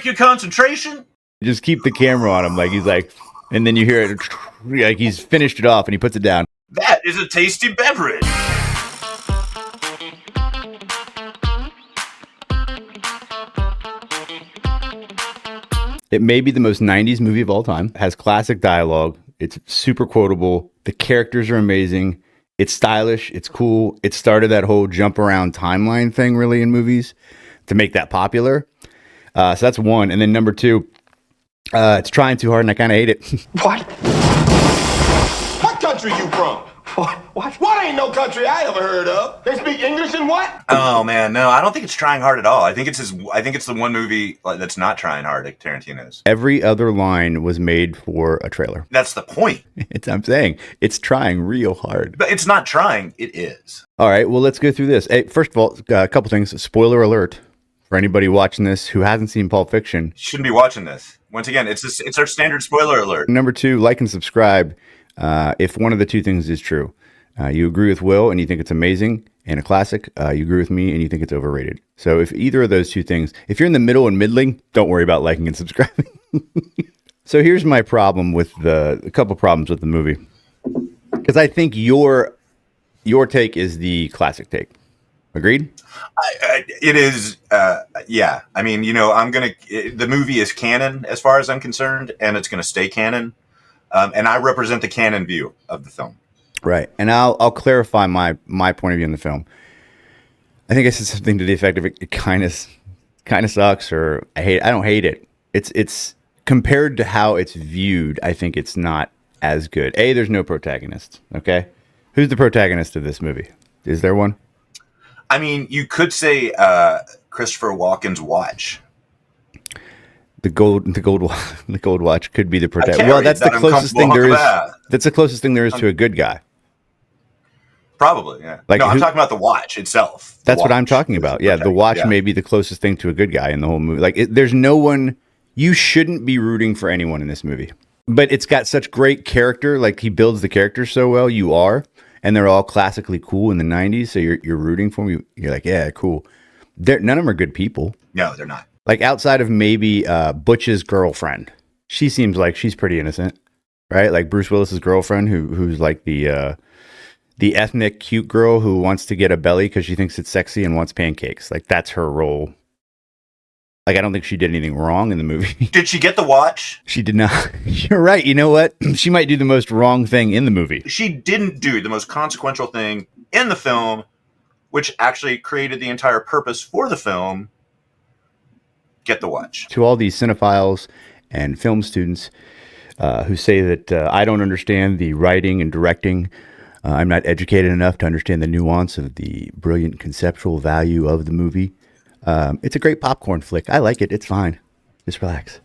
your concentration? Just keep the camera on him, like he's like, and then you hear it, like he's finished it off, and he puts it down. That is a tasty beverage. It may be the most 90s movie of all time. It has classic dialogue. It's super quotable. The characters are amazing. It's stylish. It's cool. It started that whole jump around timeline thing really in movies to make that popular. So that's one. And then number two, it's trying too hard and I kind of hate it. What? What country you from? What ain't no country I ever heard of? They speak English and what? Oh man, no, I don't think it's trying hard at all. I think it's the one movie that's not trying hard, like Tarantino's. Every other line was made for a trailer. That's the point. I'm saying it's trying real hard. But it's not trying, it is. All right, well, let's go through this. Hey, first of all, a couple things. Spoiler alert for anybody watching this who hasn't seen Pulp Fiction. Shouldn't be watching this. Once again, it's our standard spoiler alert. Number two, like and subscribe if one of the two things is true. You agree with Will and you think it's amazing and a classic. You agree with me and you think it's overrated. So if either of those two things, if you're in the middle and middling, don't worry about liking and subscribing. So here's my problem with a couple problems with the movie. Because I think your take is the classic take. Agreed? It is, yeah. I mean, the movie is canon as far as I'm concerned, and it's going to stay canon. And I represent the canon view of the film. Right. And I'll clarify my point of view in the film. I think I said something to the effect of it kind of sucks, or I don't hate it. It's compared to how it's viewed, I think it's not as good. There's no protagonist. Okay. Who's the protagonist of this movie? Is there one? I mean, you could say Christopher Walken's watch. The gold watch could be the protagonist. Well, that's the closest thing there is. That's the closest thing there is to a good guy. Probably, yeah. I'm talking about the watch itself. That's what I'm talking about. Yeah, the watch may be the closest thing to a good guy in the whole movie. Like, there's no one. You shouldn't be rooting for anyone in this movie. But it's got such great character. Like, he builds the characters so well. You are. And they're all classically cool in the 90s. So you're rooting for them. You're like, yeah, cool. None of them are good people. No, they're not. Like, outside of maybe Butch's girlfriend. She seems like she's pretty innocent. Right? Like Bruce Willis's girlfriend, who's like the ethnic cute girl who wants to get a belly because she thinks it's sexy and wants pancakes. Like, that's her role. Like, I don't think she did anything wrong in the movie. Did she get the watch? She did not. You're right. You know what? She might do the most wrong thing in the movie. She didn't do the most consequential thing in the film, which actually created the entire purpose for the film. Get the watch. To all these cinephiles and film students who say that I don't understand the writing and directing, I'm not educated enough to understand the nuance of the brilliant conceptual value of the movie. It's a great popcorn flick. I like it. It's fine. Just relax.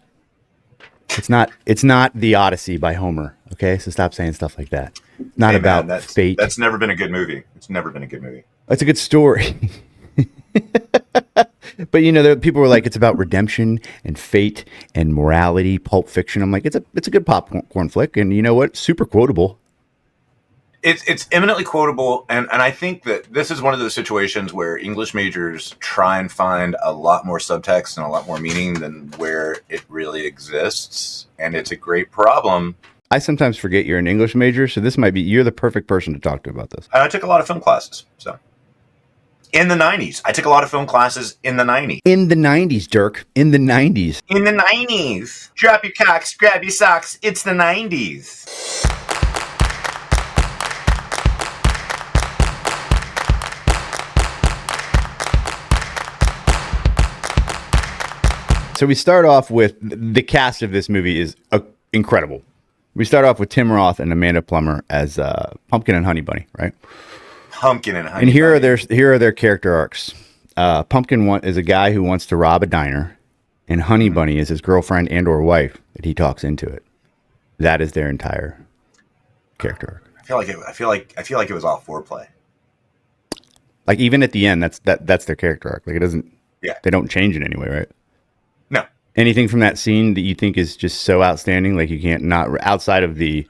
It's not The Odyssey by Homer. Okay, so stop saying stuff like that. Not about fate. That's never been a good movie. It's never been a good movie. It's a good story. But people were like, it's about redemption and fate and morality. Pulp Fiction. I'm like, it's a good popcorn flick, and you know what? Super quotable. It's eminently quotable, and I think that this is one of those situations where English majors try and find a lot more subtext and a lot more meaning than where it really exists, and it's a great problem. I sometimes forget you're an English major, so you're the perfect person to talk to about this. I took a lot of film classes, so. In the 90s. I took a lot of film classes in the 90s. In the 90s, Dirk. In the 90s. In the 90s. Drop your cocks, grab your socks. It's the 90s. So we start off with the cast of this movie is incredible. We start off with Tim Roth and Amanda Plummer as Pumpkin and Honey Bunny, right? Pumpkin and Honey And here Bunny. are their character arcs. Pumpkin is a guy who wants to rob a diner, and Honey Bunny is his girlfriend and or wife that he talks into it. That is their entire character arc. I feel like it was all foreplay. Like, even at the end, that's their character arc. Like, it doesn't. Yeah. They don't change in any way, right? No. Anything from that scene that you think is just so outstanding, like you can't not outside of the.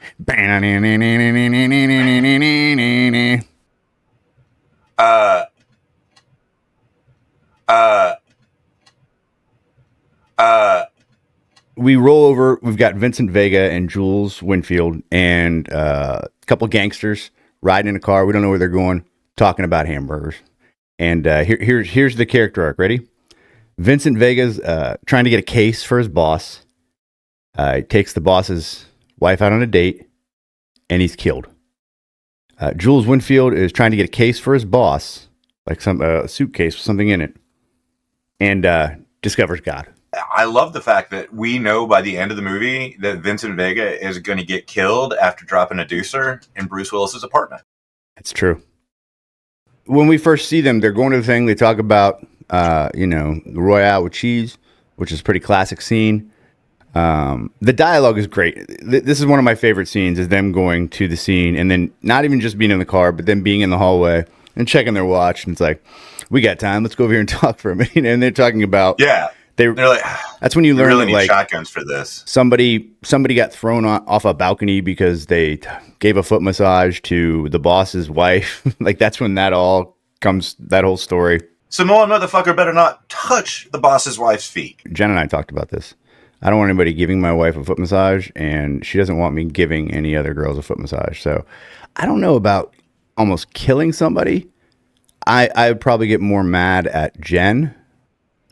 We roll over. We've got Vincent Vega and Jules Winfield and a couple gangsters riding in a car. We don't know where they're going, talking about hamburgers. And here's the character arc. Ready? Vincent Vega's trying to get a case for his boss. He takes the boss's wife out on a date, and he's killed. Jules Winfield is trying to get a case for his boss, like some suitcase with something in it, and discovers God. I love the fact that we know by the end of the movie that Vincent Vega is going to get killed after dropping a deucer in Bruce Willis's apartment. It's true. When we first see them, they're going to the thing. They talk about, the Royale with cheese, which is a pretty classic scene. The dialogue is great. This is one of my favorite scenes, is them going to the scene and then not even just being in the car, but then being in the hallway and checking their watch. And it's like, we got time. Let's go over here and talk for a minute. And they're talking about... Yeah. They're like, that's when you learn really that, need like, shotguns for this. Somebody got thrown off a balcony because they gave a foot massage to the boss's wife. Like, that's when that all comes, that whole story. Samoa motherfucker better not touch the boss's wife's feet. Jen and I talked about this. I don't want anybody giving my wife a foot massage, and she doesn't want me giving any other girls a foot massage. So I don't know about almost killing somebody. I would probably get more mad at Jen.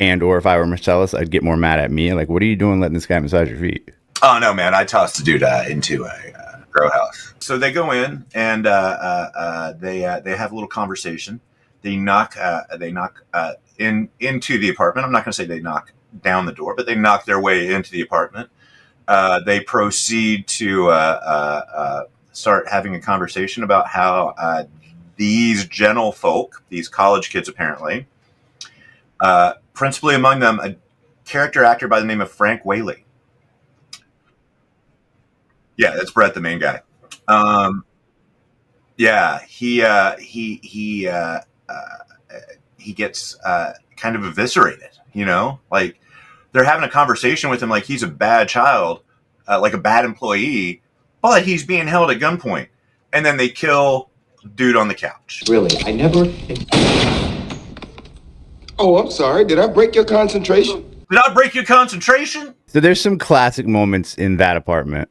And or if I were Marcellus, I'd get more mad at me. Like, what are you doing letting this guy massage your feet? Oh, no, man. I tossed the dude into a grow house. So they go in and they have a little conversation. They knock into the apartment. I'm not going to say they knock down the door, but they knock their way into the apartment. They proceed to start having a conversation about how these gentlefolk, these college kids apparently, principally among them, a character actor by the name of Frank Whaley. Yeah, that's Brett, the main guy. Yeah, he gets kind of eviscerated. You know, like they're having a conversation with him like he's a bad child, like a bad employee, but he's being held at gunpoint, and then they kill dude on the couch. Really, I never... Oh, I'm sorry. Did I break your concentration? Did I break your concentration? So there's some classic moments in that apartment.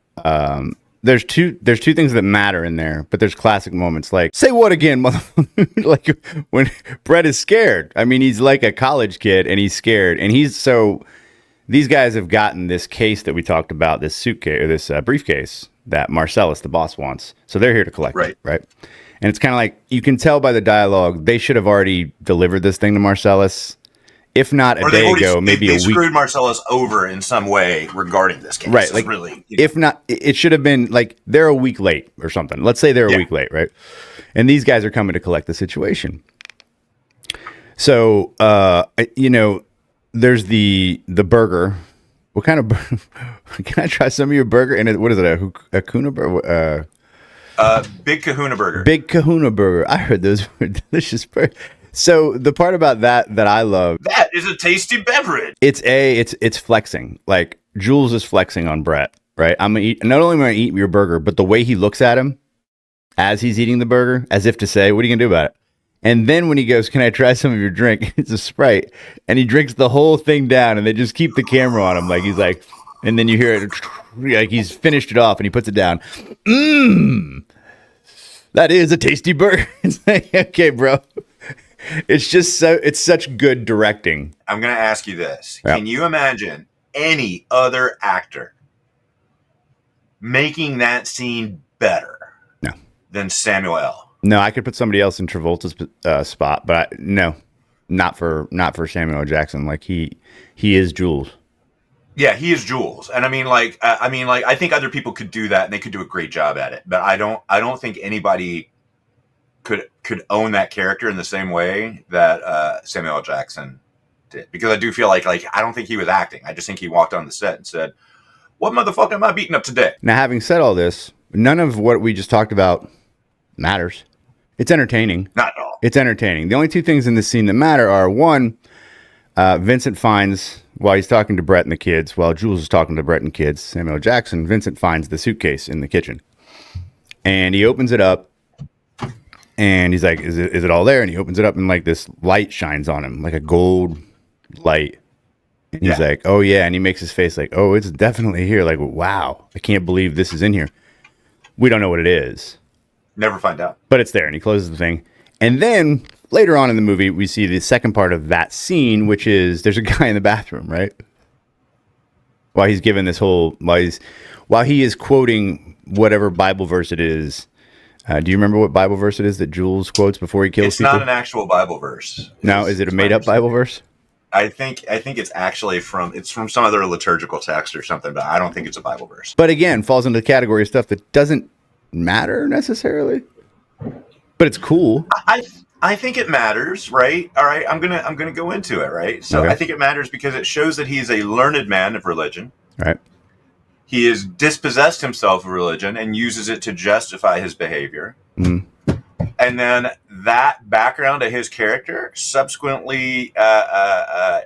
There's two things that matter in there, but there's classic moments like, say what again, motherfucker? Like when Brett is scared. I mean, he's like a college kid and he's scared. And these guys have gotten this case that we talked about, this suitcase, or this briefcase that Marcellus, the boss, wants. So they're here to collect it, right? And it's kind of like, you can tell by the dialogue, they should have already delivered this thing to Marcellus. If not a day ago, maybe a week. They screwed Marcellus over in some way regarding this case. Right. Like, really, if not, it should have been like they're a week late or something. Let's say they're a week late, right? And these guys are coming to collect the situation. So, there's the burger. What kind of burger? Can I try some of your burger? And what is it? A Kuna burger? Big Kahuna Burger. Big Kahuna Burger. I heard those were delicious burgers. So the part about that I love, that is a tasty beverage. It's flexing. Like Jules is flexing on Brett, right? I'm gonna eat. Not only am I gonna eat your burger, but the way he looks at him as he's eating the burger, as if to say, "What are you gonna do about it?" And then when he goes, "Can I try some of your drink?" It's a Sprite, and he drinks the whole thing down, and they just keep the camera on him, like he's like, and then you hear it, like he's finished it off, and he puts it down. That is a tasty burger. It's like, okay, bro. It's just it's such good directing. I'm going to ask you this. Yep. Can you imagine any other actor making that scene better than Samuel L.? No, I could put somebody else in Travolta's spot, but no, not for Samuel L. Jackson. Like he is Jules. Yeah, he is Jules. And I think other people could do that and they could do a great job at it. But I don't think anybody could own that character in the same way that Samuel L. Jackson did. Because I do feel like I don't think he was acting. I just think he walked on the set and said, "What motherfucker am I beating up today?" Now, having said all this, none of what we just talked about matters. It's entertaining. Not at all. It's entertaining. The only two things in this scene that matter are, one, Vincent finds, while he's talking to Brett and the kids, while Jules is talking to Brett and kids, Samuel L. Jackson, Vincent finds the suitcase in the kitchen. And he opens it up. And he's like, is it all there? And he opens it up and like this light shines on him, like a gold light. And he's like, oh, yeah. And he makes his face like, oh, it's definitely here. Like, wow, I can't believe this is in here. We don't know what it is. Never find out. But it's there. And he closes the thing. And then later on in the movie, we see the second part of that scene, which is there's a guy in the bathroom, right? While he's given this whole, while he is quoting whatever Bible verse it is. Do you remember what Bible verse it is that Jules quotes before he kills people? It's not an actual Bible verse. No, is it a made up Bible verse? I think it's actually from some other liturgical text or something, but I don't think it's a Bible verse. But again, falls into the category of stuff that doesn't matter necessarily. But it's cool. I think it matters, right? All right, I'm gonna go into it, right? So Okay. I think it matters because it shows that he's a learned man of religion. Right. He has dispossessed himself of religion and uses it to justify his behavior. Mm. And then that background of his character subsequently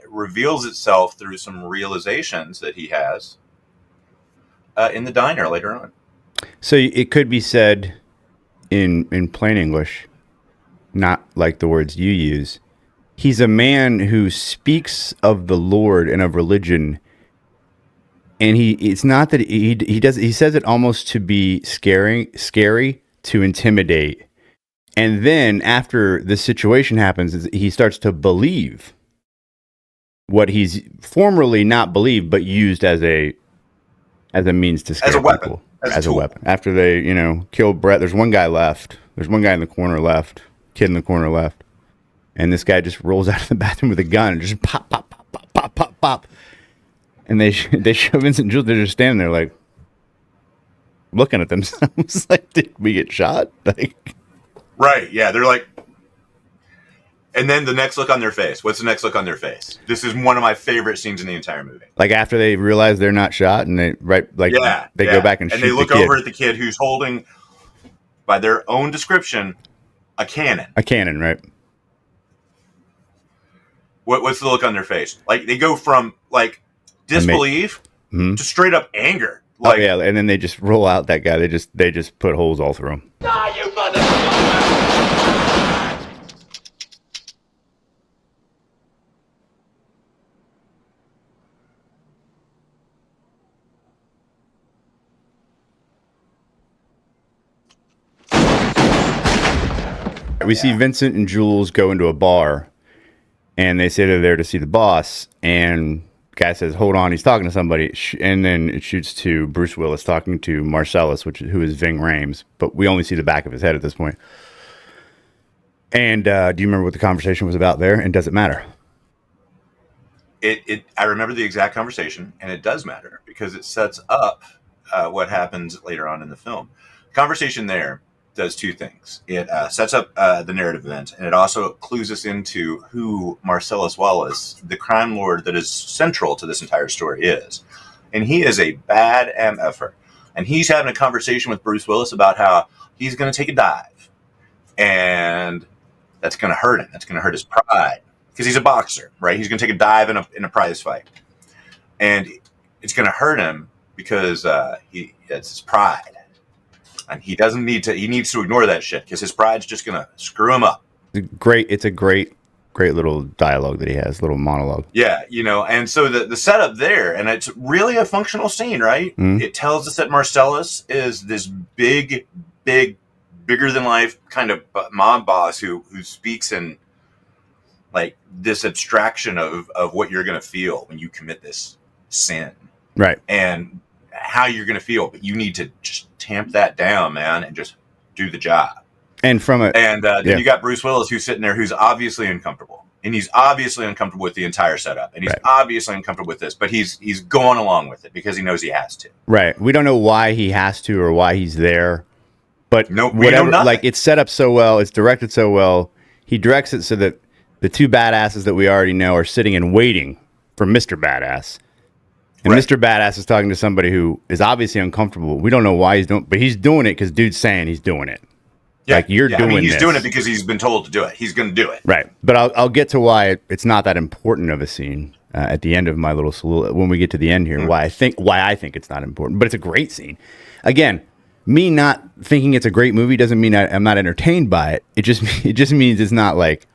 reveals itself through some realizations that he has in the diner later on. So it could be said in plain English, not like the words you use. He's a man who speaks of the Lord and of religion. And it's not that he says it almost to be scary, to intimidate. And then after the situation happens, he starts to believe what he's formerly not believed, but used as a means to scare As a weapon. people. As a weapon. After they, kill Brett, there's one guy left. There's one guy in the corner left. Kid in the corner left. And this guy just rolls out of the bathroom with a gun and just pop, pop, pop, pop, pop, pop, pop. And they show Vincent and Jules. They're just standing there like looking at themselves like, did we get shot? Like, right? Yeah, they're like. And then the next look on their face. What's the next look on their face? This is one of my favorite scenes in the entire movie. Like after they realize they're not shot, and they go back and shoot they look the kid. over at the kid who's holding, by their own description, a cannon. A cannon, right? What's the look on their face? Like they go from like disbelief to straight up anger. Like, oh yeah, and then they just roll out that guy. They just put holes all through him. Die, you motherfucker! We see Vincent and Jules go into a bar, and they say they're there to see the boss. And guy says, "Hold on, he's talking to somebody." And then it shoots to Bruce Willis talking to Marcellus, who is Ving Rhames, but we only see the back of his head at this point. And do you remember what the conversation was about there? And does it matter? I remember the exact conversation, and it does matter because it sets up what happens later on in the film. The conversation there does two things. It sets up the narrative event, and it also clues us into who Marcellus Wallace, the crime lord that is central to this entire story, is. And he is a bad MFer. And he's having a conversation with Bruce Willis about how he's going to take a dive. And that's going to hurt him. That's going to hurt his pride. Because he's a boxer, right? He's going to take a dive in a prize fight. And it's going to hurt him because it's his pride. And he needs to ignore that shit because his pride's just going to screw him up. It's a great little dialogue that he has, little monologue. Yeah, and so the setup there, and it's really a functional scene, right? Mm-hmm. It tells us that Marcellus is this bigger than life kind of mob boss who speaks in like this abstraction of what you're going to feel when you commit this sin. Right. And how you're going to feel, but you need to just tamp that down, man, and just do the job. And then you got Bruce Willis who's sitting there who's obviously uncomfortable. And he's obviously uncomfortable with the entire setup. And he's obviously uncomfortable with this, but he's going along with it because he knows he has to. Right. We don't know why he has to or why he's there. But no, whatever, like it's set up so well, it's directed so well. He directs it so that the two badasses that we already know are sitting and waiting for Mr. Badass. And Mr. Badass is talking to somebody who is obviously uncomfortable. We don't know why he's doing it, but he's doing it because dude's saying he's doing it. Yeah, like you're doing he's this. Doing it because he's been told to do it. He's going to do it. Right. But I'll get to why it's not that important of a scene at the end of my little when we get to the end here. Why I think it's not important, but it's a great scene. Again, me not thinking it's a great movie doesn't mean I'm not entertained by it. It just means it's not like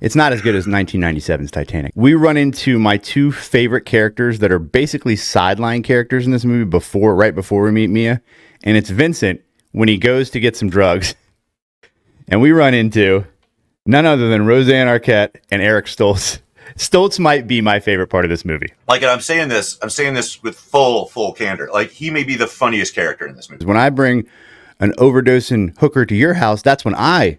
It's not as good as 1997's Titanic. We run into my two favorite characters that are basically sideline characters in this movie right before we meet Mia. And it's Vincent when he goes to get some drugs. And we run into none other than Roseanne Arquette and Eric Stoltz. Stoltz might be my favorite part of this movie. Like, and I'm saying this with full candor. Like, he may be the funniest character in this movie. When I bring an overdosing hooker to your house, that's when I'll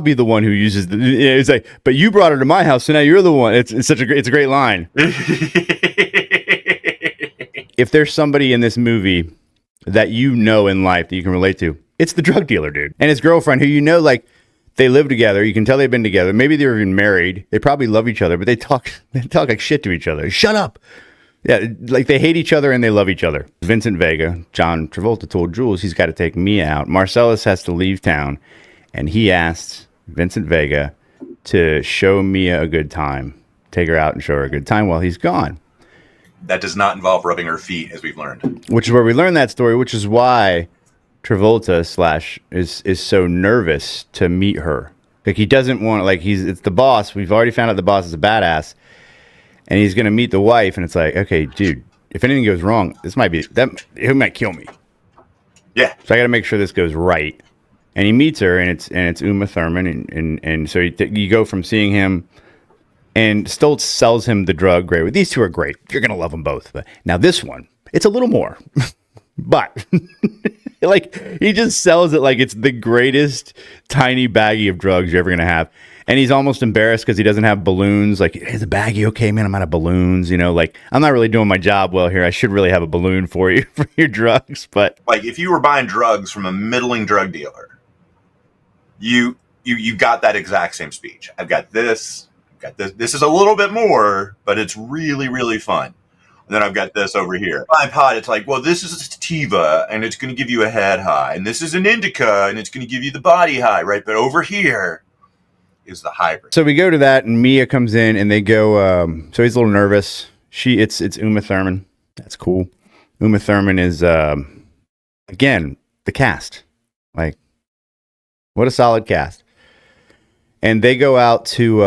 be the one who uses it's like, but you brought her to my house, so now you're the one. It's a great line. If there's somebody in this movie that you know in life that you can relate to, it's the drug dealer dude and his girlfriend, who like they live together. You can tell they've been together. Maybe they're even married. They probably love each other, but they talk like shit to each other. Shut up. Yeah, like they hate each other and they love each other. Vincent Vega, John Travolta told Jules he's got to take Mia out. Marcellus has to leave town, and he asked Vincent Vega to show Mia a good time, take her out and show her a good time while he's gone. That does not involve rubbing her feet, as we've learned. Which is where we learn that story, which is why Travolta is so nervous to meet her. Like, he doesn't want, like, it's the boss. We've already found out the boss is a badass. And he's going to meet the wife, and it's like, okay, dude, if anything goes wrong, he might kill me. Yeah. So I got to make sure this goes right. And he meets her, and it's Uma Thurman, and so you go from seeing him, and Stoltz sells him the drug. Great, these two are great. You're gonna love them both. But now this one, it's a little more, but like he just sells it like it's the greatest tiny baggie of drugs you're ever gonna have. And he's almost embarrassed because he doesn't have balloons. Like, hey, the baggie, okay, man, I'm out of balloons. You know, like, I'm not really doing my job well here. I should really have a balloon for you for your drugs. But like, if you were buying drugs from a middling drug dealer, you got that exact same speech. I've got this. This is a little bit more, but it's really, really fun. And then I've got this over here. My pot, it's like, well, this is a sativa, and it's going to give you a head high. And this is an indica, and it's going to give you the body high, right? But over here is the hybrid. So we go to that, and Mia comes in, and they go. So he's a little nervous. It's Uma Thurman. That's cool. Uma Thurman is again the cast. Like, what a solid cast. And they go out to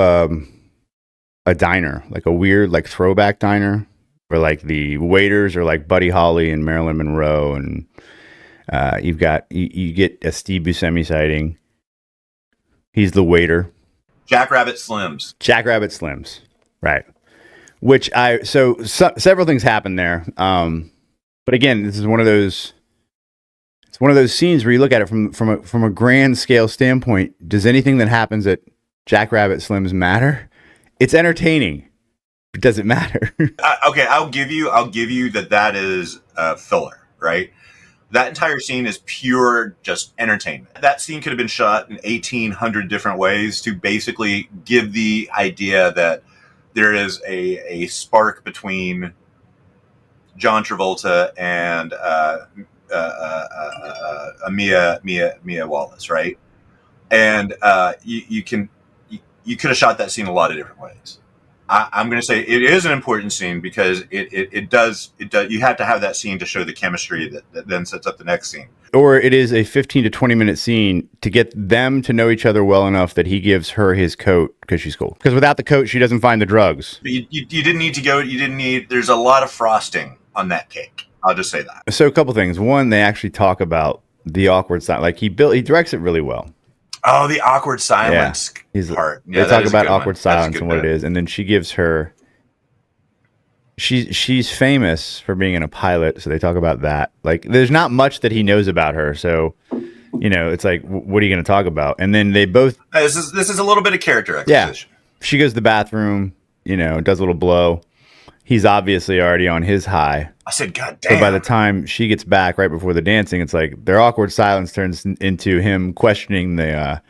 a diner, like a weird, like throwback diner, where like the waiters are like Buddy Holly and Marilyn Monroe, and you get a Steve Buscemi sighting. He's the waiter. Jackrabbit Slims, right? Which several things happen there. But again, this is one of those. It's one of those scenes where you look at it from a grand scale standpoint. Does anything that happens at Jackrabbit Slims matter? It's entertaining. But does it matter? Okay, I'll give you that is filler, right? That entire scene is pure just entertainment. That scene could have been shot in 1,800 different ways to basically give the idea that there is a spark between John Travolta and Mia Wallace, right? And you could have shot that scene a lot of different ways. I'm going to say it is an important scene because it does you have to have that scene to show the chemistry that then sets up the next scene. Or it is a 15 to 20 minute scene to get them to know each other well enough that he gives her his coat because she's cool. Because without the coat, she doesn't find the drugs. But you didn't need to go. You didn't need. There's a lot of frosting on that cake. I'll just say that. So a couple things. One, they actually talk about the awkward side. Like he directs it really well. Oh, the awkward silence part. Yeah, they talk about awkward silence and what it is, and then she gives her. She's famous for being in a pilot, so they talk about that. Like, there's not much that he knows about her, so it's like, what are you going to talk about? And then they both. This is a little bit of character exposition. Yeah, she goes to the bathroom. Does a little blow. He's obviously already on his high. I said, God damn. So by the time she gets back right before the dancing, it's like their awkward silence turns into him questioning the.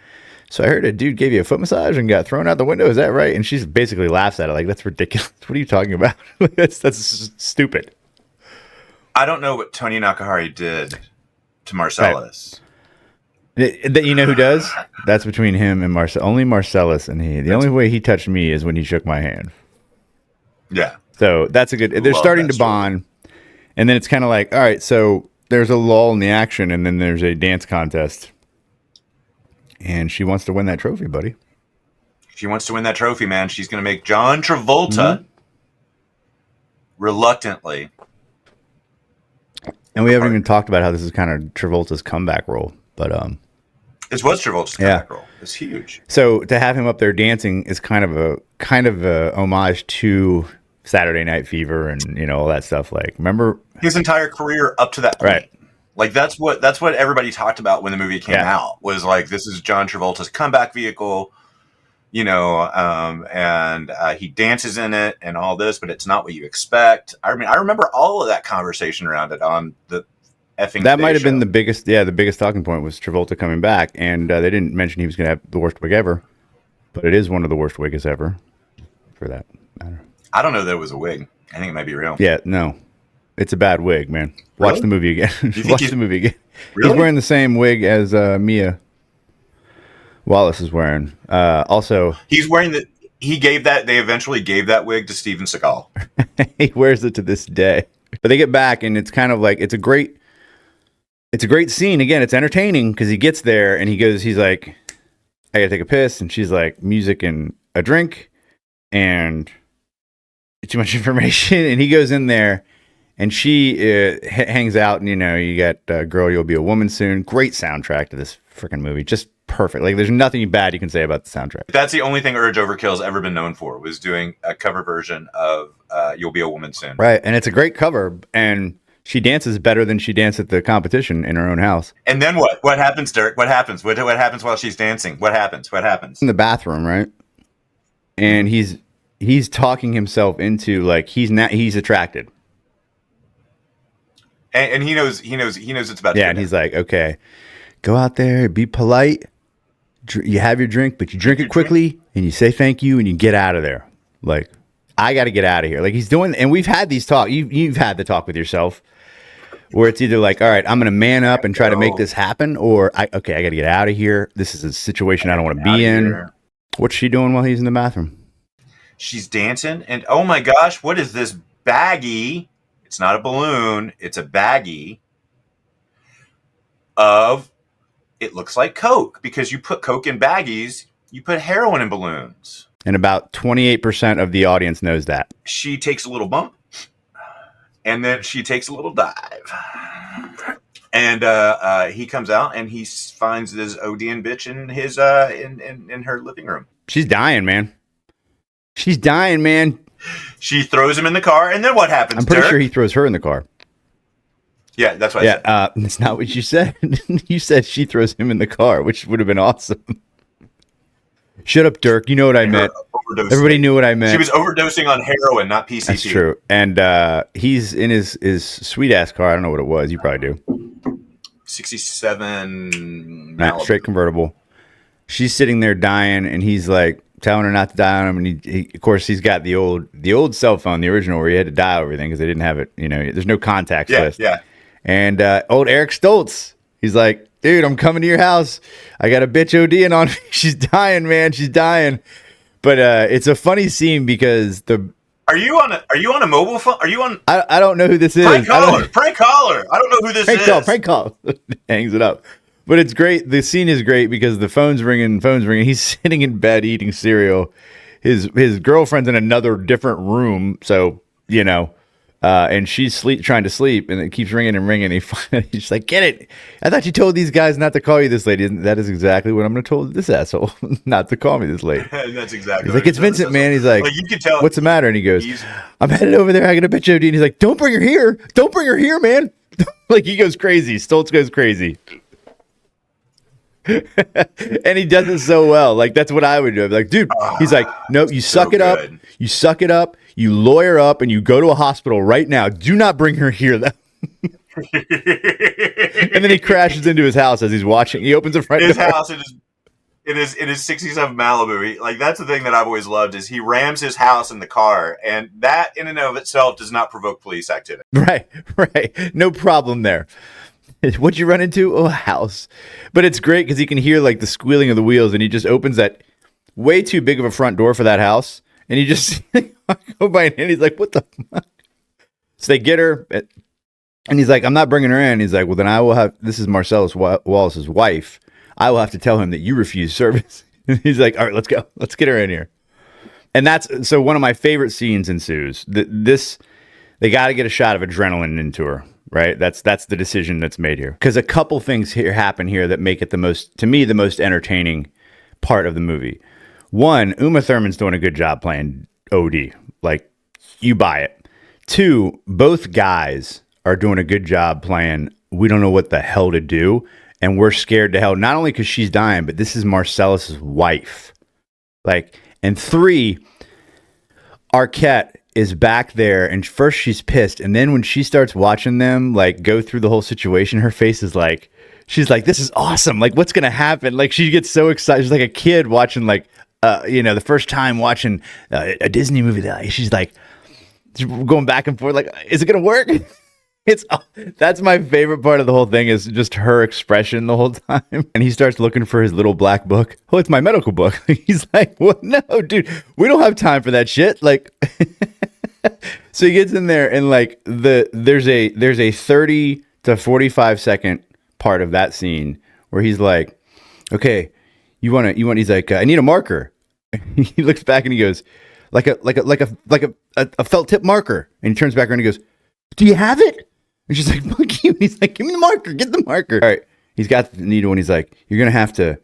So I heard a dude gave you a foot massage and got thrown out the window. Is that right? And she basically laughs at it like, that's ridiculous. What are you talking about? that's stupid. I don't know what Tony Nakahari did to Marcellus. That you know who does? That's between him and only Marcellus and he. The only way he touched me is when he shook my hand. Yeah. So that's a good. They're starting to bond, and then it's kind of like, all right. So there's a lull in the action, and then there's a dance contest, and she wants to win that trophy, buddy. She wants to win that trophy, man. She's going to make John Travolta reluctantly. And we haven't even talked about how this is kind of Travolta's comeback role, but It was Travolta's comeback role. It's huge. So to have him up there dancing is kind of a homage to Saturday Night Fever and all that stuff. Like, remember his entire career up to that point. Right. Like that's what everybody talked about when the movie came out, was like, this is John Travolta's comeback vehicle, and he dances in it and all this, but it's not what you expect. I mean, I remember all of that conversation around it on the effing. That might have been the biggest talking point was Travolta coming back, and they didn't mention he was going to have the worst wig ever, but it is one of the worst wigs ever, for that matter. I don't know that it was a wig. I think it might be real. Yeah, no, it's a bad wig, man. Watch the movie again. Watch the movie again. Really? He's wearing the same wig as Mia Wallace is wearing. Also, he's wearing the. They eventually gave that wig to Steven Seagal. He wears it to this day. But they get back, and it's kind of like it's a great scene. Again, it's entertaining because he gets there and he's like, I gotta take a piss, and she's like, music and a drink and too much information, and he goes in there. And she hangs out, and you got "Girl, You'll Be a Woman Soon." Great soundtrack to this freaking movie, just perfect. Like, there's nothing bad you can say about the soundtrack. That's the only thing Urge Overkill's ever been known for, was doing a cover version of "You'll Be a Woman Soon." Right, and it's a great cover, and she dances better than she danced at the competition in her own house. And then what? What happens, Dirk? What happens? What happens while she's dancing? What happens? What happens? In the bathroom, right? And he's talking himself into, like, he's attracted. And he knows it's about. Yeah, and he's like, okay, go out there, be polite. You have your drink, but you drink it quickly, and you say thank you, and you get out of there. Like, I got to get out of here. Like, he's doing, and we've had these talk. You've had the talk with yourself, where it's either like, all right, I'm going to man up and try to make this happen, or I got to get out of here. This is a situation I don't want to be in. What's she doing while he's in the bathroom? She's dancing, and oh my gosh, what is this baggie? It's not a balloon. It's a baggie of, it looks like Coke, because you put Coke in baggies, you put heroin in balloons. And about 28% of the audience knows that. She takes a little bump, and then she takes a little dive. And he comes out, and he finds this ODN bitch in his in her living room. She's dying, man. She's dying, man. She throws him in the car, and then what happens? I'm pretty sure he throws her in the car. Yeah, that's what I said. That's not what you said. You said she throws him in the car, which would have been awesome. Shut up, Dirk. You know what I meant. Everybody knew what I meant. She was overdosing on heroin, not PCP. That's true. And he's in his sweet-ass car. I don't know what it was. You probably do. 67. Straight convertible. She's sitting there dying, and he's like, telling her not to die on him, and he of course he's got the old cell phone, the original, where he had to dial everything because they didn't have it. There's no contacts list. Yeah. And old Eric Stoltz, he's like, dude, I'm coming to your house. I got a bitch ODing on me. She's dying, man. She's dying. But it's a funny scene because Are you on a mobile phone? Are you on? I don't know who this is. Prank caller. I don't know who this is. Prank call. Hangs it up. But it's great. The scene is great because the phone's ringing. He's sitting in bed eating cereal. His girlfriend's in another different room. So, and she's trying to sleep, and it keeps ringing and ringing. He's like, get it. I thought you told these guys not to call you this late. That is exactly what I'm going to tell this asshole, not to call me this late. That's exactly. He's like, it's Vincent, man. He's like, you can tell. What's the matter? And he goes, I'm headed over there. I got a bitch OD. And he's like, don't bring her here. Don't bring her here, man. Like, he goes crazy. Stoltz goes crazy. And he does it so well. Like, that's what I would do. I'd be like, dude, he's like, no, you suck it up. You suck it up. You lawyer up, and you go to a hospital right now. Do not bring her here. And then he crashes into his house as he's watching. He opens the front door. His house. It is 67 Malibu. Like, that's the thing that I've always loved, is he rams his house in the car, and that in and of itself does not provoke police activity. Right. No problem there. What'd you run into? Oh, a house. But it's great because he can hear like the squealing of the wheels, and he just opens that way too big of a front door for that house. And he just go by, and he's like, what the fuck? So they get her, and he's like, I'm not bringing her in. He's like, well, then I will have, this is Marcellus Wallace's wife. I will have to tell him that you refuse service. He's like, all right, let's go. Let's get her in here. And that's so one of my favorite scenes ensues. They got to get a shot of adrenaline into her, right? That's the decision that's made here. Because a couple things here happen here that make it the most entertaining part of the movie. One, Uma Thurman's doing a good job playing OD. Like, you buy it. Two, both guys are doing a good job playing we don't know what the hell to do, and we're scared to hell, not only because she's dying, but this is Marcellus's wife. Like, and three, Arquette is back there, and first she's pissed, and then when she starts watching them like go through the whole situation, her face is like, she's like, this is awesome, like what's gonna happen? Like, she gets so excited. She's like a kid watching like the first time watching a Disney movie. She's like going back and forth like, is it gonna work? That's my favorite part of the whole thing, is just her expression the whole time. And he starts looking for his little black book. Oh, it's my medical book. He's like, what? No, dude, we don't have time for that shit. Like, so he gets in there, and like there's a 30 to 45 second part of that scene where he's like, okay, he's like, I need a marker. He looks back and he goes, like a felt tip marker. And he turns back around and he goes, do you have it? And she's like, fuck you. And he's like, give me the marker. Get the marker. All right. He's got the needle, and he's like, you got to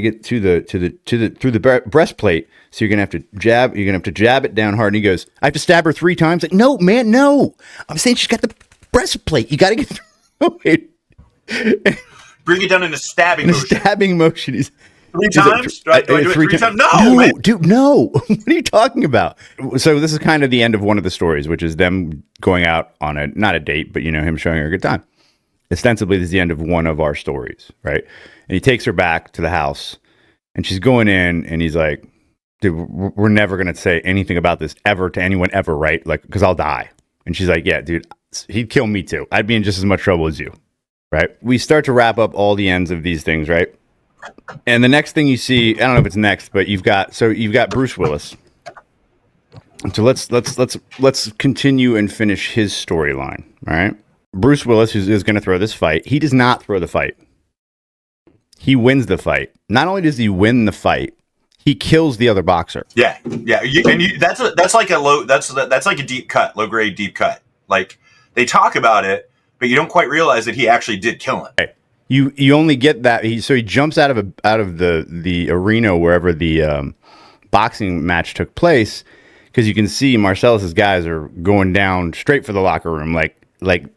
get through the breastplate. So you're going to have to jab it down hard. And he goes, I have to stab her 3 times. Like, no, man, no. I'm saying she's got the breastplate. You got to get through it. Bring it down in a stabbing motion. Stabbing motion. He's 3 times? Do I do it 3 times? No, man. Dude, no. What are you talking about? So this is kind of the end of one of the stories, which is them going out on not a date, but him showing her a good time. Ostensibly, this is the end of one of our stories, right? And he takes her back to the house, and she's going in, and he's like, dude, we're never going to say anything about this ever to anyone ever, right? Like, because I'll die. And she's like, yeah, dude, he'd kill me too. I'd be in just as much trouble as you, right? We start to wrap up all the ends of these things, right? And the next thing you see, I don't know if it's next, but you've got Bruce Willis. So let's continue and finish his storyline. All right. Bruce Willis is going to throw this fight. He does not throw the fight. He wins the fight. Not only does he win the fight, he kills the other boxer. Yeah. That's like a deep cut, low grade deep cut. Like, they talk about it, but you don't quite realize that he actually did kill him. Right. You only get that he jumps out of the arena wherever the boxing match took place, because you can see Marcellus's guys are going down straight for the locker room like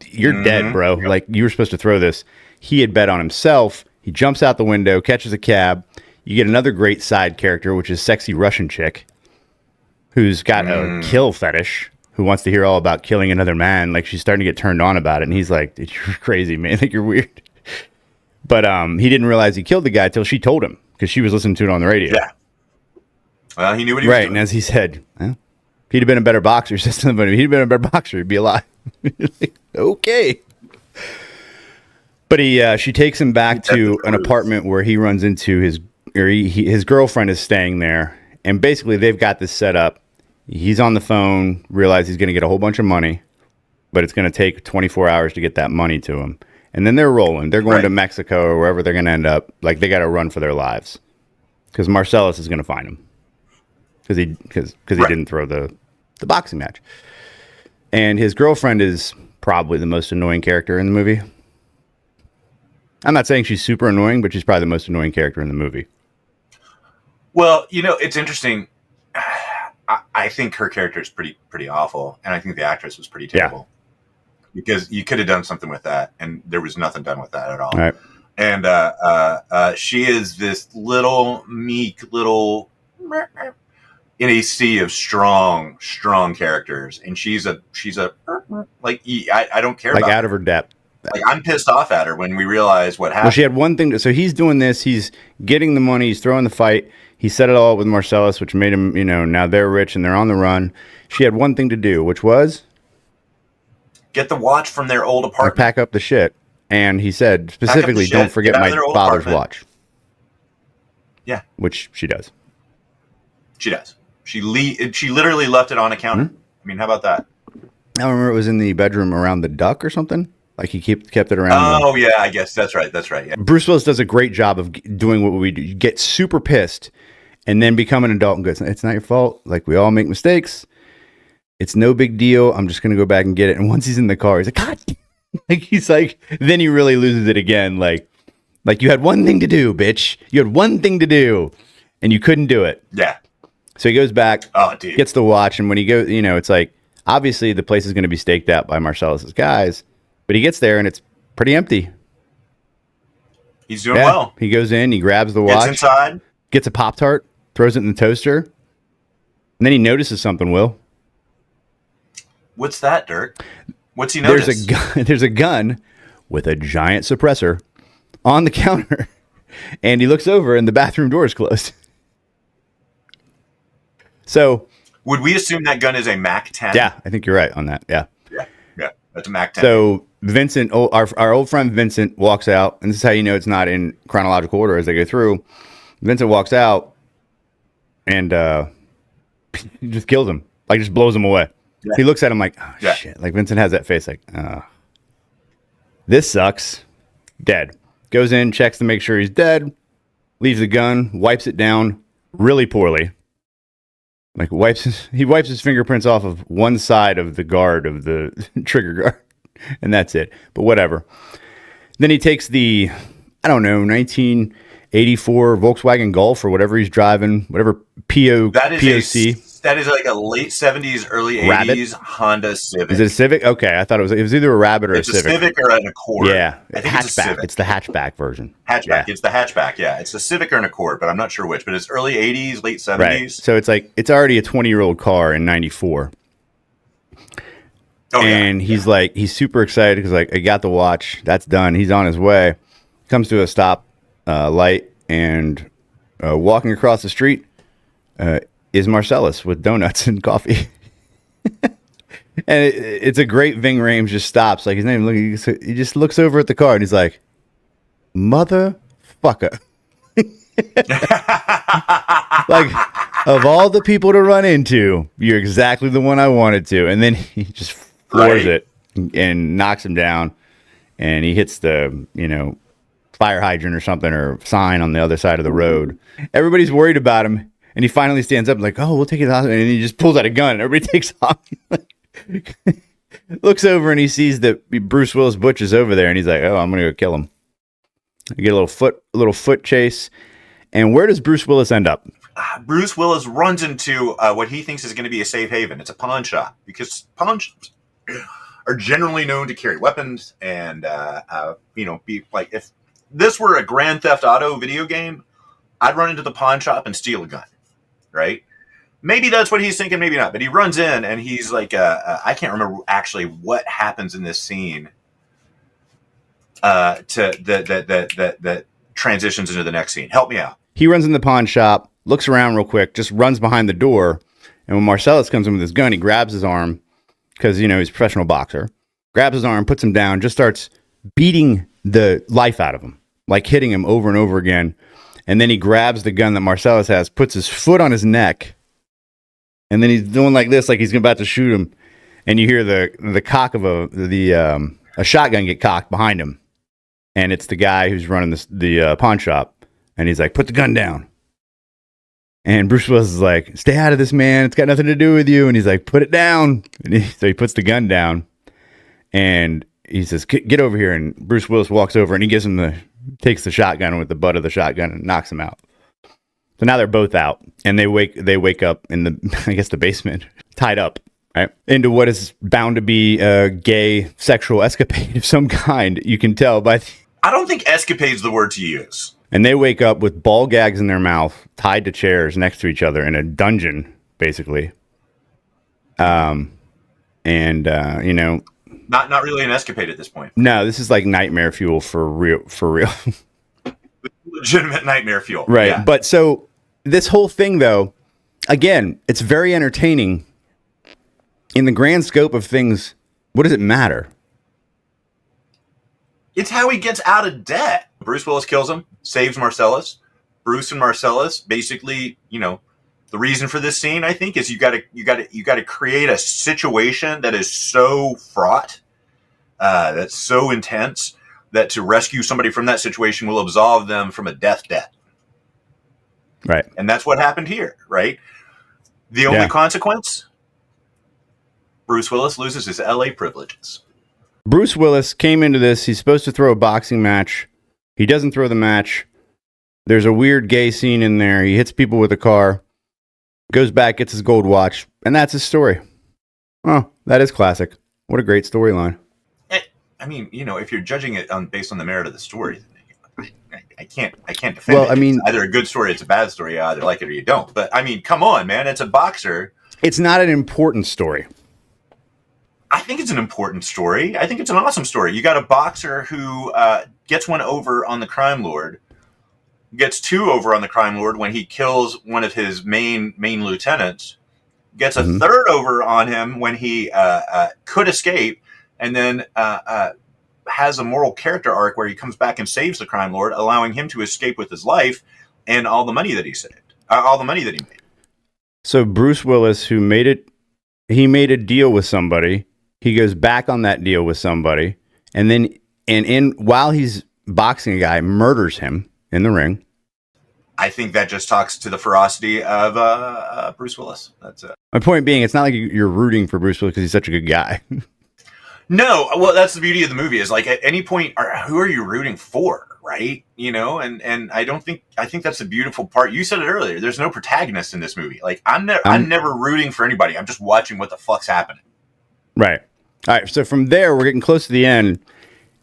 you're dead, bro. Yep. Like, you were supposed to throw this. He had bet on himself. He jumps out the window, catches a cab. You get another great side character, which is sexy Russian chick who's got a kill fetish, who wants to hear all about killing another man. Like, she's starting to get turned on about it, and he's like, you're crazy, man. Like, you're weird. But he didn't realize he killed the guy till she told him, because she was listening to it on the radio. Yeah. Well, he knew what he was doing. Right, and as he said, well, if he'd have been a better boxer, said somebody, if he'd been a better boxer, he'd be alive. Okay. But she takes him back to an apartment where he runs into his girlfriend is staying there, and basically they've got this set up. He's on the phone, realizes he's going to get a whole bunch of money, but it's going to take 24 hours to get that money to him. And then they're rolling. They're going to Mexico or wherever they're going to end up. Like, they got to run for their lives, because Marcellus is going to find them, because he didn't throw the boxing match. And his girlfriend is probably the most annoying character in the movie. I'm not saying she's super annoying, but she's probably the most annoying character in the movie. Well, it's interesting. I think her character is pretty awful, and I think the actress was pretty terrible. Yeah. Because you could have done something with that, and there was nothing done with that at all. Right. And she is this little meek little in a sea of strong characters, and she's a like, I don't care, like, about out of her depth. Like, I'm pissed off at her when we realize what happened. Well, she had one thing. So he's doing this. He's getting the money. He's throwing the fight. He set it all up with Marcellus, which made him, now they're rich and they're on the run. She had one thing to do, which was get the watch from their old apartment. Pack up the shit. And he said specifically, don't forget my father's watch. Yeah. Which she does. She does. She literally left it on a counter. I mean, how about that? I remember it was in the bedroom around the duck or something. Like he kept it around. Oh yeah, I guess that's right. That's right. Yeah. Bruce Willis does a great job of doing what we do. You get super pissed and then become an adult and go, it's not your fault. Like, we all make mistakes. It's no big deal. I'm just going to go back and get it. And once he's in the car, he's like, God. Like, he's like, then he really loses it again. Like you had one thing to do, bitch. You had one thing to do and you couldn't do it. Yeah. So he goes back, Oh, dude. gets the watch. And when he goes, it's like, obviously the place is going to be staked out by Marcellus's guys, but he gets there and it's pretty empty. He's doing well. He goes in, he grabs the watch, Gets inside, gets a Pop-Tart, throws it in the toaster, and then he notices something, Will. What's that, Dirk? What's he notice? There's a gun with a giant suppressor on the counter, and he looks over and the bathroom door is closed. So, would we assume that gun is a MAC-10? Yeah, I think you're right on that. Yeah. Yeah, that's a MAC-10. So Vincent, our old friend Vincent, walks out, and this is how you know it's not in chronological order as they go through. Vincent walks out and he just kills him, like just blows him away. Yeah. He looks at him like, oh, shit. Like Vincent has that face like, this sucks. Dead. Goes in, checks to make sure he's dead, leaves the gun, wipes it down really poorly. Like he wipes his fingerprints off of one side of the guard of the trigger guard, and that's it. But whatever. Then he takes the, 1984 Volkswagen Golf or whatever he's driving, whatever POC. That is like a late 70s, early 80s Rabbit? Honda Civic. Is it a Civic? Okay, I thought it was either a Rabbit or it's a Civic. It's a Civic or an Accord. Yeah, I think hatchback. It's a Civic. It's the hatchback version. Hatchback. Yeah. It's the hatchback. Yeah, it's a Civic or an Accord, but I'm not sure which. But it's early 80s, late 70s. Right. So it's like it's already a 20-year-old car in '94. Oh, and he's like, he's super excited because like, I got the watch. That's done. He's on his way. Comes to a stop light and walking across the street is Marcellus with donuts and coffee. And it's a great Ving Rhames just stops. Like, his name, he just looks over at the car and he's like, motherfucker. Like, of all the people to run into, you're exactly the one I wanted to. And then he just floors it and knocks him down. And he hits the, fire hydrant or something or sign on the other side of the road. Everybody's worried about him. And he finally stands up like, oh, we'll take it to the hospital. And he just pulls out a gun and everybody takes off. Looks over and he sees that Bruce Willis Butch is over there. And he's like, oh, I'm going to go kill him. You get a little foot chase. And where does Bruce Willis end up? Bruce Willis runs into what he thinks is going to be a safe haven. It's a pawn shop because pawn shops are generally known to carry weapons and, be like, if this were a Grand Theft Auto video game, I'd run into the pawn shop and steal a gun, right? Maybe that's what he's thinking, maybe not. But he runs in and he's like, I can't remember actually what happens in this scene that transitions into the next scene. Help me out. He runs in the pawn shop, looks around real quick, just runs behind the door. And when Marcellus comes in with his gun, he grabs his arm because, he's a professional boxer. Grabs his arm, puts him down, just starts beating the life out of him, like hitting him over and over again. And then he grabs the gun that Marcellus has, puts his foot on his neck, and then he's doing like this, like he's about to shoot him. And you hear the cock of a shotgun get cocked behind him, and it's the guy who's running the pawn shop. And he's like, put the gun down. And Bruce Willis is like, stay out of this, man. It's got nothing to do with you. And he's like, put it down. And so he puts the gun down, and he says, get over here. And Bruce Willis walks over and he takes the shotgun with the butt of the shotgun and knocks him out. So now they're both out, and they wake up in the basement, tied up, right, into what is bound to be a gay sexual escapade of some kind. You can tell by. I don't think escapade is the word to use. And they wake up with ball gags in their mouth, tied to chairs next to each other in a dungeon, basically. Not really an escapade at this point. No, this is like nightmare fuel for real. Legitimate nightmare fuel. Right. Yeah. But so this whole thing, though, again, it's very entertaining. In the grand scope of things, what does it matter? It's how he gets out of debt. Bruce Willis kills him, saves Marcellus. Bruce and Marcellus, basically, the reason for this scene, I think, is you got to create a situation that is so fraught that's so intense that to rescue somebody from that situation will absolve them from a death debt. Right. And that's what happened here, right? The only consequence, Bruce Willis loses his LA privileges. Bruce Willis came into this. He's supposed to throw a boxing match. He doesn't throw the match. There's a weird gay scene in there. He hits people with a car, goes back, gets his gold watch, and that's his story. Oh, that is classic. What a great storyline. I mean, if you're judging it based on the merit of the story, I can't defend it. I mean, it's either a good story, it's a bad story. You either like it or you don't. But I mean, come on, man. It's a boxer. It's not an important story. I think it's an important story. I think it's an awesome story. You got a boxer who gets one over on the crime lord, gets two over on the crime lord when he kills one of his main lieutenants, gets a third over on him when he could escape, and then has a moral character arc where he comes back and saves the crime lord, allowing him to escape with his life and all the money that he saved, all the money that he made. So Bruce Willis, who made it, he made a deal with somebody. He goes back on that deal with somebody, and then while he's boxing a guy, murders him in the ring. I think that just talks to the ferocity of Bruce Willis. That's it. My point being, it's not like you're rooting for Bruce Willis because he's such a good guy. No, well, that's the beauty of the movie is like at any point, who are you rooting for, right? And I think that's the beautiful part. You said it earlier. There's no protagonist in this movie. Like I'm never rooting for anybody. I'm just watching what the fuck's happening. Right. All right. So from there, we're getting close to the end,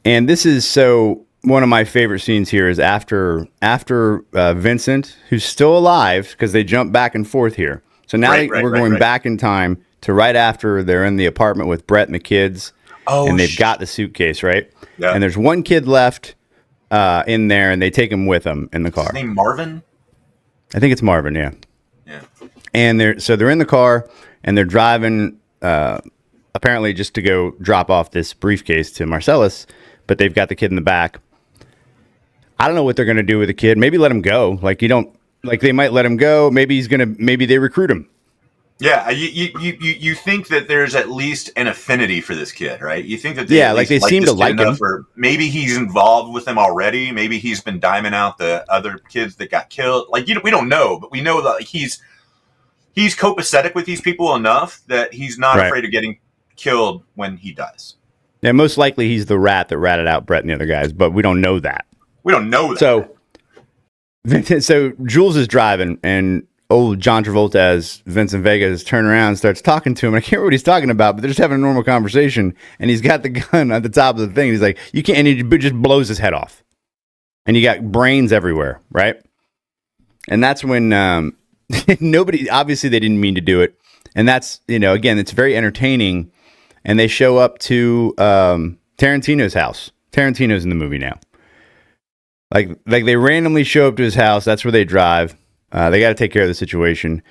and this is one of my favorite scenes here is after Vincent, who's still alive because they jump back and forth here. So now we're going back in time to right after they're in the apartment with Brett and the kids. Oh, and they've got the suitcase, right? Yeah. And there's one kid left in there, and they take him with them in the car. Is his name Marvin? I think it's Marvin, yeah. Yeah. And they're in the car, and they're driving, apparently just to go drop off this briefcase to Marcellus, but they've got the kid in the back. I don't know what they're going to do with the kid. Maybe let him go. They might let him go. Maybe they recruit him. Yeah, you think that there's at least an affinity for this kid, right? You think that they seem to like him. Or maybe he's involved with them already. Maybe he's been diming out the other kids that got killed. We don't know, but we know that he's copacetic with these people enough that he's not afraid of getting killed when he does. Yeah, most likely he's the rat that ratted out Brett and the other guys, but we don't know that. We don't know that. So Jules is driving, and old John Travolta as Vincent Vega turns around and starts talking to him. And I can't remember what he's talking about, but they're just having a normal conversation. And he's got the gun at the top of the thing. He's like, you can't, and he just blows his head off. And you got brains everywhere, right? And that's when nobody, obviously they didn't mean to do it. And that's, again, it's very entertaining. And they show up to Tarantino's house. Tarantino's in the movie now. Like they randomly show up to his house. That's where they drive. They got to take care of the situation.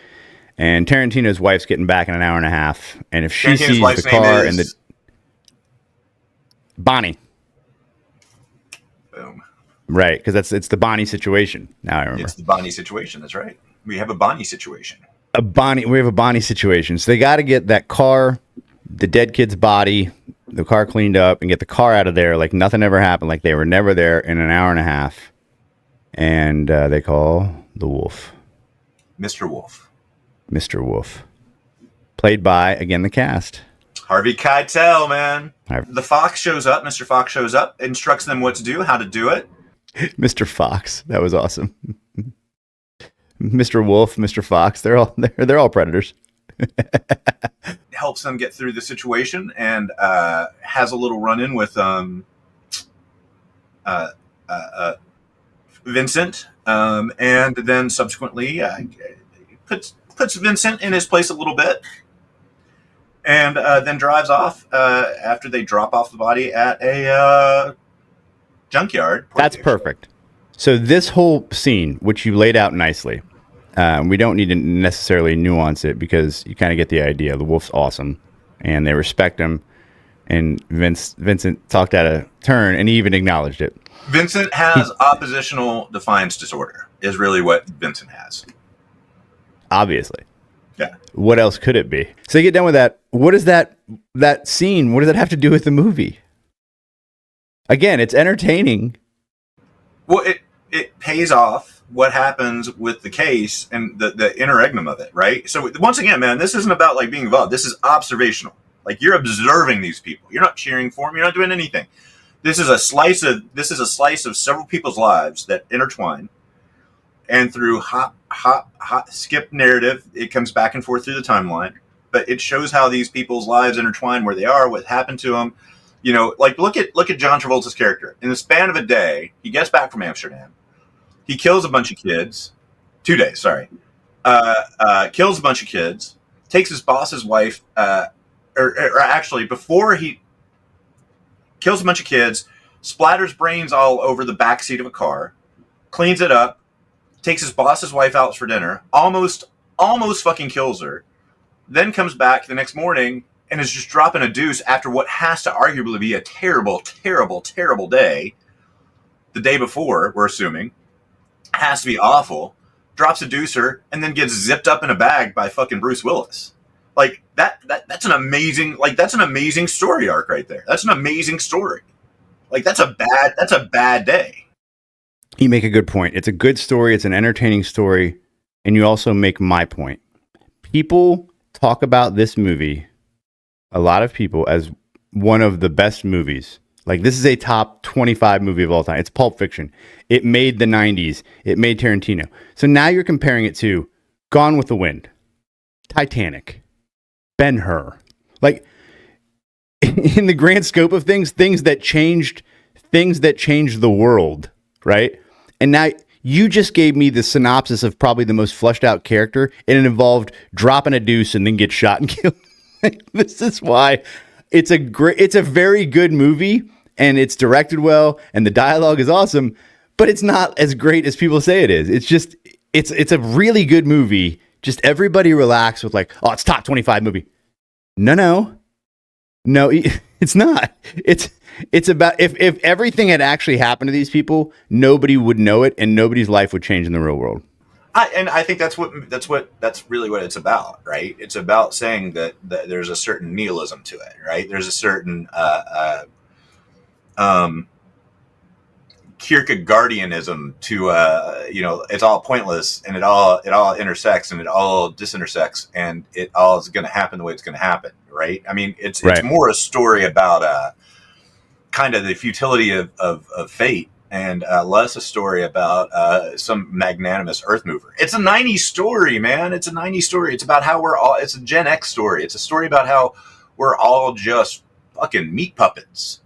And Tarantino's wife's getting back in an hour and a half. And if she sees the car and the Bonnie. Boom. Right, because it's the Bonnie situation. Now I remember. It's the Bonnie situation. That's right. We have a Bonnie situation. We have a Bonnie situation. So they got to get that car, the dead kid's body, the car cleaned up, and get the car out of there like nothing ever happened, like they were never there in an hour and a half. And they call the Wolf. Mr. Wolf. Mr. Wolf. Played by, again, the cast. Harvey Keitel, man. The Fox shows up. Mr. Fox shows up, instructs them what to do, how to do it. Mr. Fox. That was awesome. Mr. Wolf, Mr. Fox. They're all predators. Helps them get through the situation and has a little run-in with Vincent, and then subsequently puts Vincent in his place a little bit, and then drives off after they drop off the body at a junkyard. That's perfect. So this whole scene, which you laid out nicely, we don't need to necessarily nuance it because you kind of get the idea. The Wolf's awesome, and they respect him. And Vincent talked out of turn, and he even acknowledged it. Vincent has oppositional defiance disorder, is really what Vincent has. Obviously. Yeah. What else could it be? So you get done with that. What is that scene? What does that have to do with the movie? Again, it's entertaining. Well, it pays off what happens with the case and the interregnum of it, right? So once again, man, this isn't about like being involved. This is observational. Like you're observing these people. You're not cheering for them. You're not doing anything. This is a slice of several people's lives that intertwine, and through hot skip narrative, it comes back and forth through the timeline. But it shows how these people's lives intertwine, where they are, what happened to them. You know, like look at John Travolta's character. In the span of a day, he gets back from Amsterdam. He kills a bunch of kids. 2 days, sorry. Kills a bunch of kids. Takes his boss's wife, or actually, before he kills a bunch of kids, splatters brains all over the backseat of a car, cleans it up, takes his boss's wife out for dinner, almost fucking kills her, then comes back the next morning and is just dropping a deuce after what has to arguably be a terrible, terrible, terrible day. The day before, we're assuming, has to be awful. Drops a deucer and then gets zipped up in a bag by fucking Bruce Willis. Like that's an amazing story arc right there. That's an amazing story. Like that's a bad day. You make a good point. It's a good story. It's an entertaining story. And you also make my point. People talk about this movie, a lot of people, as one of the best movies. Like this is a top 25 movie of all time. It's Pulp Fiction. It made the 90s. It made Tarantino. So now you're comparing it to Gone with the Wind, Titanic, Ben-Hur. Like in the grand scope of things that changed the world, right? And now you just gave me the synopsis of probably the most fleshed out character, and it involved dropping a deuce and then get shot and killed. This is why it's a very good movie, and it's directed well, and the dialogue is awesome, but it's not as great as people say it is. It's just it's a really good movie. Just everybody relax with like, oh, it's top 25 movie. No, it's not. It's about if everything had actually happened to these people, nobody would know it, and nobody's life would change in the real world. I think that's really what it's about, right? It's about saying that there's a certain nihilism to it, right? There's a certain Kierkegaardianism to it's all pointless, and it all intersects and it all disintersects, and it all is going to happen the way it's going to happen, right? I mean, it's more a story about kind of the futility of fate, and less a story about some magnanimous earth mover. It's a 90s story, man. It's a 90s story. It's about how it's a Gen X story. It's a story about how we're all just fucking meat puppets.